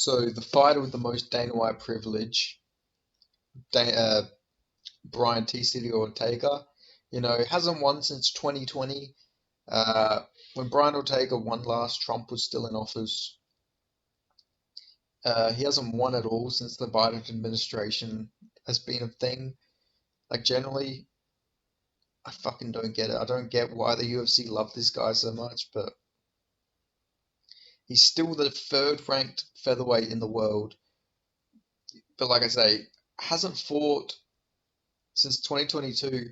So the fighter with the most Dana White privilege, Brian T. City Ortega, hasn't won since 2020. Uh, when Brian Ortega won last, Trump was still in office. He hasn't won at all since the Biden administration has been a thing. Like generally, I fucking don't get it. I don't get why the UFC love this guy so much, but he's still the third ranked featherweight in the world. But like I say, hasn't fought since 2022.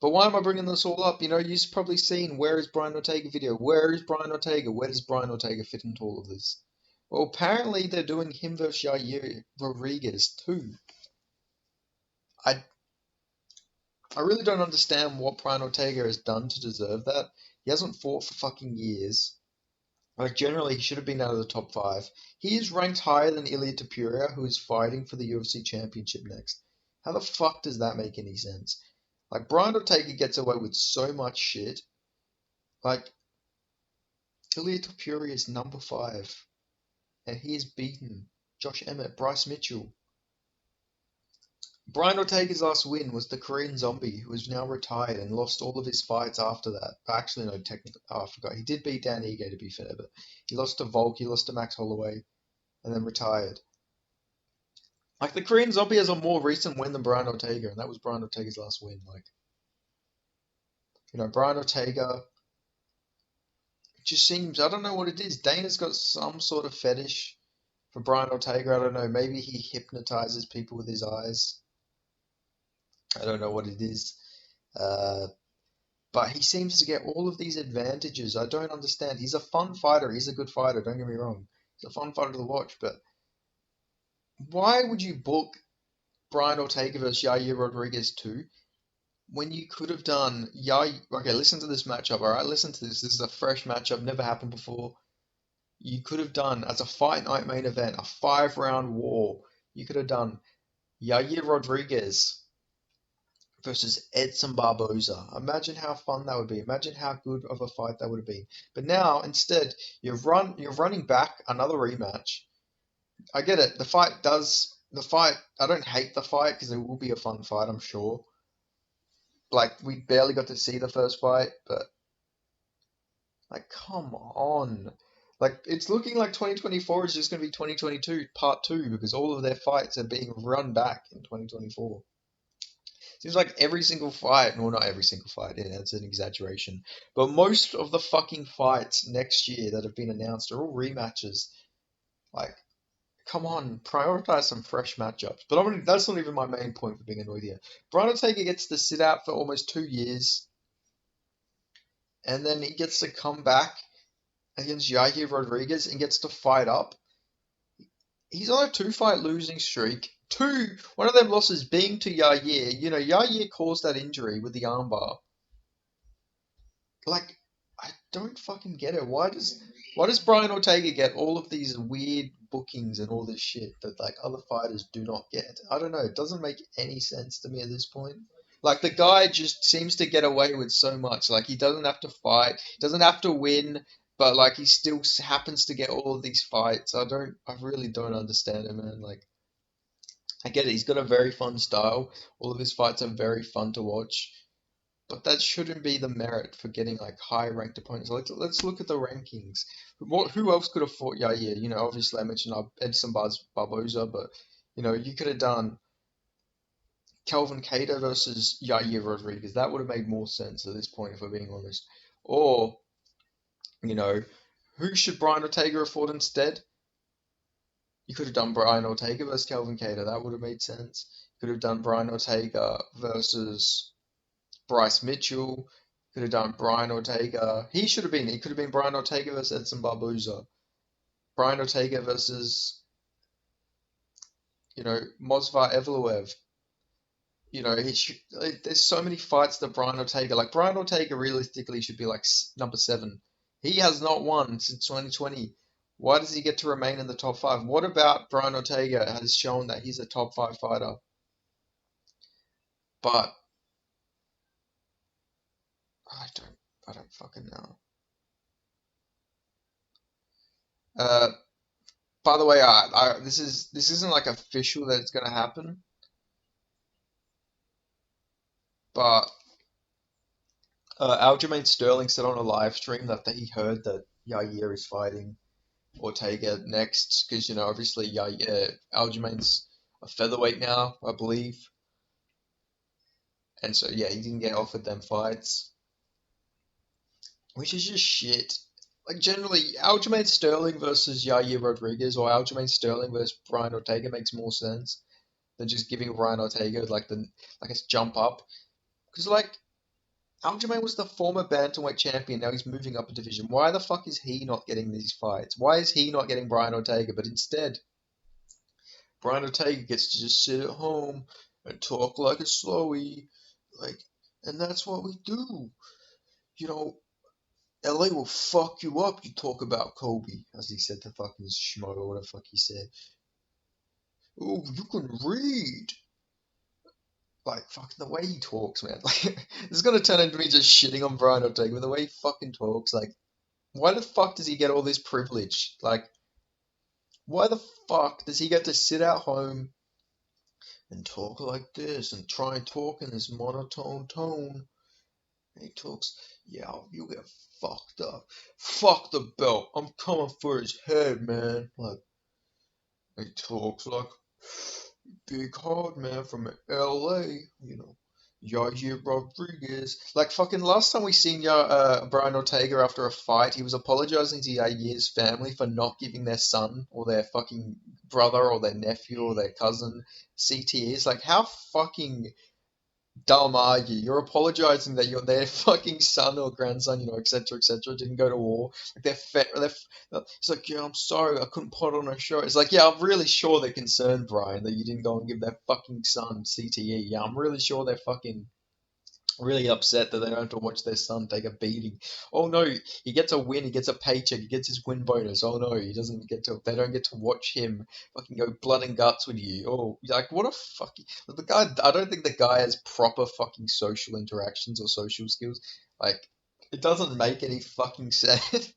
But why am I bringing this all up? You've probably seen where is Brian Ortega video? Where is Brian Ortega? Where does Brian Ortega fit into all of this? Well, apparently they're doing him versus Yair Rodriguez too. I I really don't understand what Brian Ortega has done to deserve that. He hasn't fought for fucking years. Like generally, he should have been out of the top five. He is ranked higher than Ilia Topuria, who is fighting for the UFC Championship next. How the fuck does that make any sense? Like Brian Ortega gets away with so much shit. Like Ilia Topuria is number five, and he has beaten Josh Emmett, Bryce Mitchell. Brian Ortega's last win was the Korean Zombie, who is now retired and lost all of his fights after that. Actually, no, technically, oh, I forgot. He did beat Dan Ige, to be fair, but he lost to Volk, he lost to Max Holloway, and then retired. Like, the Korean Zombie has a more recent win than Brian Ortega, and that was Brian Ortega's last win. Like, Brian Ortega, it just seems, I don't know what it is. Dana's got some sort of fetish for Brian Ortega. I don't know. Maybe he hypnotizes people with his eyes. I don't know what it is. Uh, But he seems to get all of these advantages. I don't understand. He's a fun fighter. He's a good fighter. Don't get me wrong. He's a fun fighter to watch. But why would you book Brian Ortega versus Yair Rodriguez 2 when you could have done Yair? Okay, listen to this matchup. All right, listen to this. This is a fresh matchup. Never happened before. You could have done as a fight night main event, a 5-round war. You could have done Yair Rodriguez versus Edson Barboza. Imagine how fun that would be. Imagine how good of a fight that would have been. But now, instead, you're running back another rematch. I get it. The fight. I don't hate the fight because it will be a fun fight, I'm sure. Like we barely got to see the first fight, but like, come on. Like it's looking like 2024 is just going to be 2022 part two because all of their fights are being run back in 2024. Seems like every single fight, well, not every single fight, yeah, that's an exaggeration, but most of the fucking fights next year that have been announced are all rematches. Like, come on, prioritize some fresh matchups. But that's not even my main point for being annoyed here. Brian Ortega gets to sit out for almost 2 years, and then he gets to come back against Yair Rodriguez and gets to fight up. He's on a two-fight losing streak. One of them losses being to Yair. Yair caused that injury with the armbar. Like, I don't fucking get it. Why does Brian Ortega get all of these weird bookings and all this shit that like other fighters do not get? I don't know. It doesn't make any sense to me at this point. Like the guy just seems to get away with so much. Like he doesn't have to fight, doesn't have to win, but like he still happens to get all of these fights. I really don't understand it, man. Like I get it. He's got a very fun style. All of his fights are very fun to watch. But that shouldn't be the merit for getting like high ranked opponents. Let's look at the rankings. Who else could have fought Yair? Obviously I mentioned Edson Barboza, but you could have done Kelvin Cater versus Yair Rodriguez. That would have made more sense at this point, if we're being honest. Or you know, who should Brian Ortega have fought instead? You could have done Brian Ortega versus Kelvin Cater. That would have made sense. You could have done Brian Ortega versus Bryce Mitchell. Could have done Brian Ortega. He could have been Brian Ortega versus Edson Barboza. Brian Ortega versus, Mozvar Evloev. There's so many fights that Brian Ortega realistically should be like number seven. He has not won since 2020. Why does he get to remain in the top five? What about Brian Ortega has shown that he's a top five fighter? But I don't fucking know. Uh, By the way, this isn't like official that it's gonna happen, but Aljamain Sterling said on a live stream that he heard that Yair is fighting Ortega next because obviously Aljamain's a featherweight now, I believe, and so yeah, he didn't get offered them fights, which is just shit. Like generally, Aljamain Sterling versus Yair Rodriguez or Aljamain Sterling versus Brian Ortega makes more sense than just giving Brian Ortega like a jump up because like Aljamain was the former bantamweight champion. Now he's moving up a division. Why the fuck is he not getting these fights? Why is he not getting Brian Ortega? But instead, Brian Ortega gets to just sit at home and talk like a slowy, like, and that's what we do. You know, LA will fuck you up. You talk about Kobe, as he said to fucking Schmo or whatever the fuck he said. Oh, you can read. Like, fucking the way he talks, man. Like, this is gonna turn into me just shitting on Brian Ortega, but the way he fucking talks, like, why the fuck does he get all this privilege? Like, why the fuck does he get to sit at home and talk like this and try and talk in this monotone tone? And he talks, yeah, you get fucked up. Fuck the belt. I'm coming for his head, man. Like, he talks like big hard man from LA, Yair Rodriguez. Like fucking last time we seen Brian Ortega after a fight, he was apologizing to Yair's family for not giving their son or their fucking brother or their nephew or their cousin CTEs. Like how fucking dumb are you? You're apologizing that their fucking son or grandson, etc., didn't go to war. Like it's like, yeah, I'm sorry, I couldn't put on a show. It's like, yeah, I'm really sure they're concerned, Brian, that you didn't go and give their fucking son CTE. Yeah, I'm really sure they're fucking really upset that they don't have to watch their son take a beating. Oh no, he gets a win, he gets a paycheck, he gets his win bonus. Oh no, they don't get to watch him fucking go blood and guts with you. Oh, like what a fucking the guy. I don't think the guy has proper fucking social interactions or social skills. Like it doesn't make any fucking sense.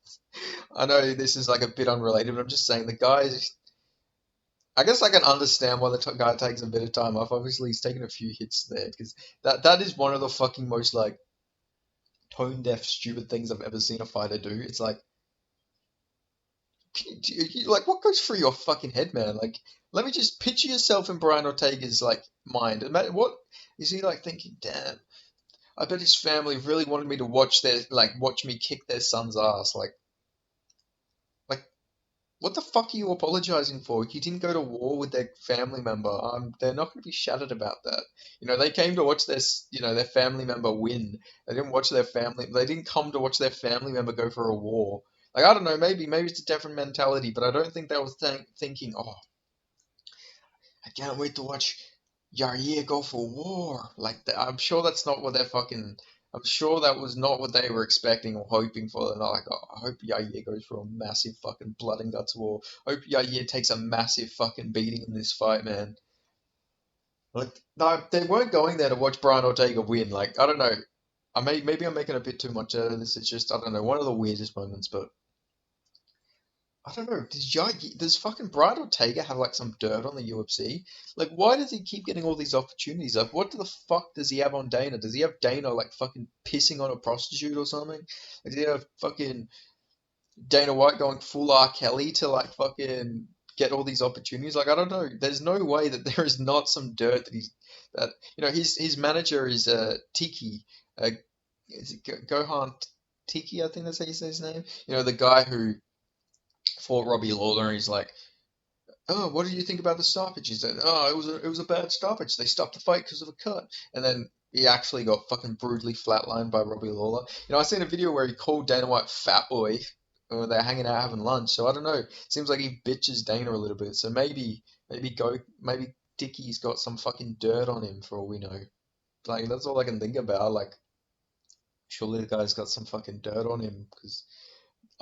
I know this is like a bit unrelated, but I'm just saying the guy is. I guess I can understand why the guy takes a bit of time off. Obviously, he's taken a few hits there because that is one of the fucking most like tone deaf, stupid things I've ever seen a fighter do. It's like, like what goes through your fucking head, man? Like, let me just picture yourself in Brian Ortega's like mind. What is he like thinking? Damn, I bet his family really wanted me to watch me kick their son's ass. Like what the fuck are you apologizing for? You didn't go to war with their family member. They're not going to be shattered about that. They came to watch their family member win. They didn't watch their family. They didn't come to watch their family member go for a war. Like I don't know, maybe it's a different mentality, but I don't think they were thinking, oh, I can't wait to watch Yair go for war. Like I'm sure that's not what they're fucking. I'm sure that was not what they were expecting or hoping for. They're not like, oh, I hope Yair goes for a massive fucking blood and guts war. I hope Yair takes a massive fucking beating in this fight, man. Like, no, they weren't going there to watch Brian Ortega win. Like, I don't know. Maybe I'm making a bit too much out of this. It's just, I don't know, one of the weirdest moments, but I don't know. Does fucking Brian Ortega have like some dirt on the UFC? Like, why does he keep getting all these opportunities? Like, what the fuck does he have on Dana? Does he have Dana like fucking pissing on a prostitute or something? Like, does he have fucking Dana White going full R. Kelly to like fucking get all these opportunities? Like, I don't know. There's no way that there is not some dirt that his manager is Tiki, uh, is it Gohan Tiki? I think that's how you say his name. The guy who fought Robbie Lawler, and he's like, "Oh, what did you think about the stoppage?" He said, "Oh, it was a bad stoppage. They stopped the fight because of a cut." And then he actually got fucking brutally flatlined by Robbie Lawler. I seen a video where he called Dana White fat boy when they're hanging out having lunch. So I don't know. Seems like he bitches Dana a little bit. So maybe Dickie's got some fucking dirt on him for all we know. Like that's all I can think about. Like surely the guy's got some fucking dirt on him because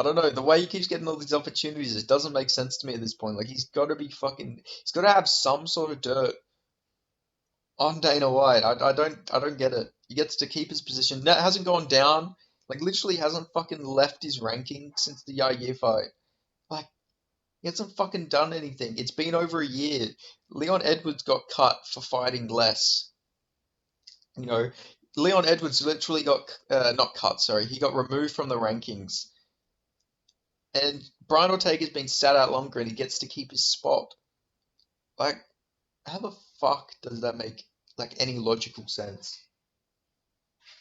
I don't know. The way he keeps getting all these opportunities, it doesn't make sense to me at this point. Like he's got to have some sort of dirt on Dana White. I don't get it. He gets to keep his position. That hasn't gone down. Like literally hasn't fucking left his ranking since the Yair fight. Like He hasn't fucking done anything. It's been over a year. Leon Edwards got cut for fighting less. You know, Leon Edwards literally got not cut, sorry, he got removed from the rankings. And Brian Ortega's been sat out longer and he gets to keep his spot. Like, how the fuck does that make like any logical sense?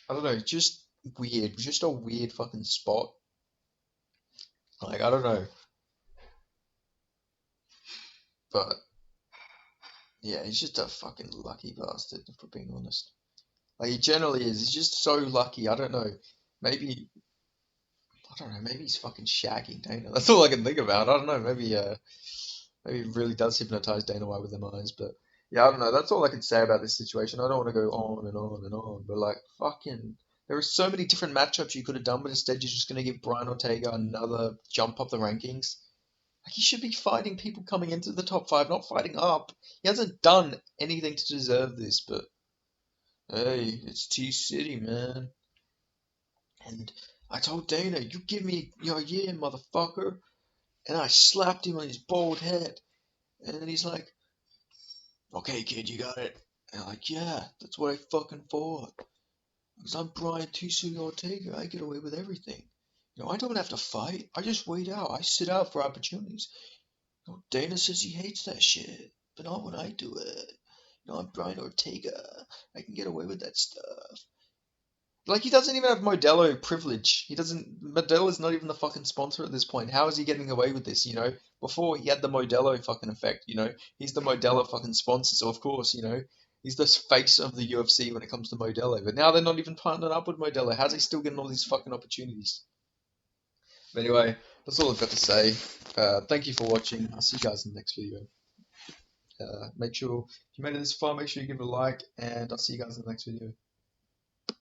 I don't know, just weird, just a weird fucking spot. Like, I don't know, but yeah, he's just a fucking lucky bastard, if we're being honest. Like, he generally is. He's just so lucky. I don't know. Maybe I don't know. Maybe he's fucking shagging Dana. That's all I can think about. I don't know. Maybe he really does hypnotize Dana White with them eyes. But yeah, I don't know. That's all I can say about this situation. I don't want to go on and on and on. But like, fucking, there are so many different matchups you could have done, but instead you're just gonna give Brian Ortega another jump up the rankings. Like, he should be fighting people coming into the top five, not fighting up. He hasn't done anything to deserve this. But hey, it's T City, man. And I told Dana, you give me your year, motherfucker. And I slapped him on his bald head. And then he's like, okay, kid, you got it. And I'm like, yeah, that's what I fucking thought. Because I'm Brian T. Ortega. I get away with everything. I don't have to fight. I just wait out. I sit out for opportunities. Dana says he hates that shit. But not when I do it. I'm Brian Ortega. I can get away with that stuff. Like, he doesn't even have Modelo privilege. He doesn't. Modelo's not even the fucking sponsor at this point. How is he getting away with this? Before he had the Modelo fucking effect. He's the Modelo fucking sponsor, so of course, he's the face of the UFC when it comes to Modelo. But now they're not even partnering up with Modelo. How's he still getting all these fucking opportunities? But anyway, that's all I've got to say. Thank you for watching. I'll see you guys in the next video. Make sure if you made it this far, make sure you give it a like, and I'll see you guys in the next video.